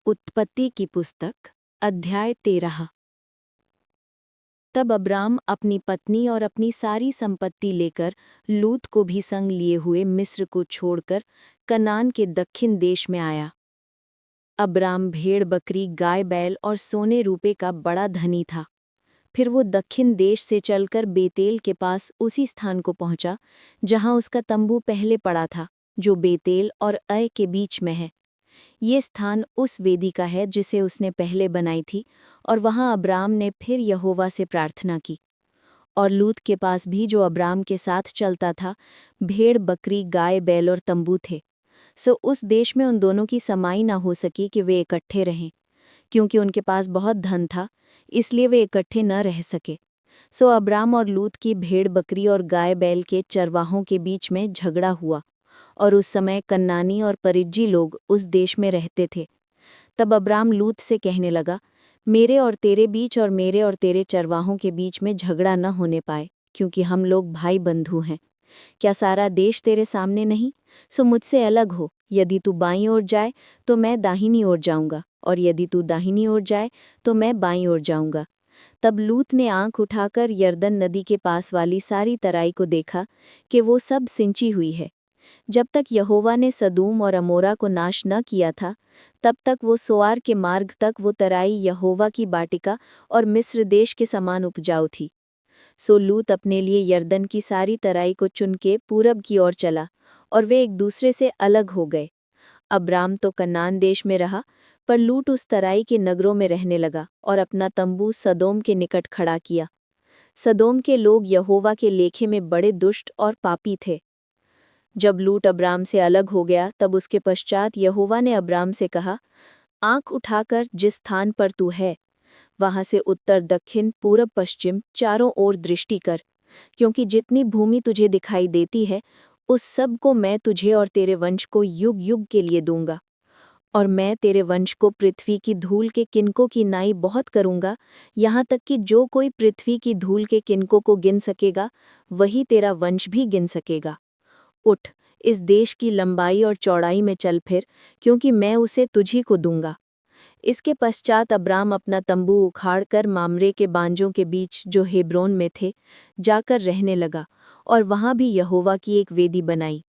उत्पत्ति की पुस्तक अध्याय 13। तब अब्राम अपनी पत्नी और अपनी सारी संपत्ति लेकर लूत को भी संग लिए हुए मिस्र को छोड़कर कनान के दक्षिण देश में आया। अब्राम भेड़ बकरी गाय बैल और सोने रूपे का बड़ा धनी था। फिर वो दक्षिण देश से चलकर बेतेल के पास उसी स्थान को पहुंचा जहां उसका तंबू पहले पड़ा था, जो बेतेल और अय के बीच में है। ये स्थान उस वेदी का है जिसे उसने पहले बनाई थी, और वहां अब्राम ने फिर यहोवा से प्रार्थना की। और लूत के पास भी, जो अब्राम के साथ चलता था, भेड़ बकरी गाय बैल और तंबू थे। सो उस देश में उन दोनों की समाई ना हो सकी कि वे इकट्ठे रहें, क्योंकि उनके पास बहुत धन था, इसलिए वे इकट्ठे न रह सके। सो अब्राम और लूत की भेड़ बकरी और गाय बैल के चरवाहों के बीच में झगड़ा हुआ, और उस समय कन्नानी और परिज्जी लोग उस देश में रहते थे। तब अब्राम लूत से कहने लगा, मेरे और तेरे बीच और मेरे और तेरे चरवाहों के बीच में झगड़ा न होने पाए, क्योंकि हम लोग भाई बंधु हैं। क्या सारा देश तेरे सामने नहीं? सो मुझसे अलग हो। यदि तू बाईं ओर जाए तो मैं दाहिनी ओर जाऊंगा, और यदि तू दाहिनी ओर जाए तो मैं बाईं ओर जाऊंगा। तब लूत ने आंख उठाकर यरदन नदी के पास वाली सारी तराई को देखा कि वो सब सिंची हुई है। जब तक यहोवा ने सदूम और अमोरा को नाश न किया था, तब तक वो सोआर के मार्ग तक वो तराई यहोवा की बाटिका और मिस्र देश के समान उपजाऊ थी। सो लूत अपने लिए यरदन की सारी तराई को चुन के पूरब की ओर चला, और वे एक दूसरे से अलग हो गए। अब्राम तो कनान देश में रहा, पर लूत उस तराई के नगरों में रहने लगा और अपना तंबू सदोम के निकट खड़ा किया। सदोम के लोग यहोवा के लेखे में बड़े दुष्ट और पापी थे। जब लूत अब्राम से अलग हो गया, तब उसके पश्चात यहोवा ने अब्राम से कहा, आंख उठाकर जिस स्थान पर तू है, वहां से उत्तर दक्षिण पूरब पश्चिम चारों ओर दृष्टि कर, क्योंकि जितनी भूमि तुझे दिखाई देती है, उस सब को मैं तुझे और तेरे वंश को युग युग के लिए दूंगा। और मैं तेरे वंश को पृथ्वी की धूल के किनकों की नाई बहुत करूंगा, यहाँ तक कि जो कोई पृथ्वी की धूल के किनकों को गिन सकेगा, वही तेरा वंश भी गिन सकेगा। उठ, इस देश की लंबाई और चौड़ाई में चल फिर, क्योंकि मैं उसे तुझी को दूंगा। इसके पश्चात अब्राम अपना तंबू उखाड़कर मामरे के बांजों के बीच, जो हेब्रोन में थे, जाकर रहने लगा, और वहां भी यहोवा की एक वेदी बनाई।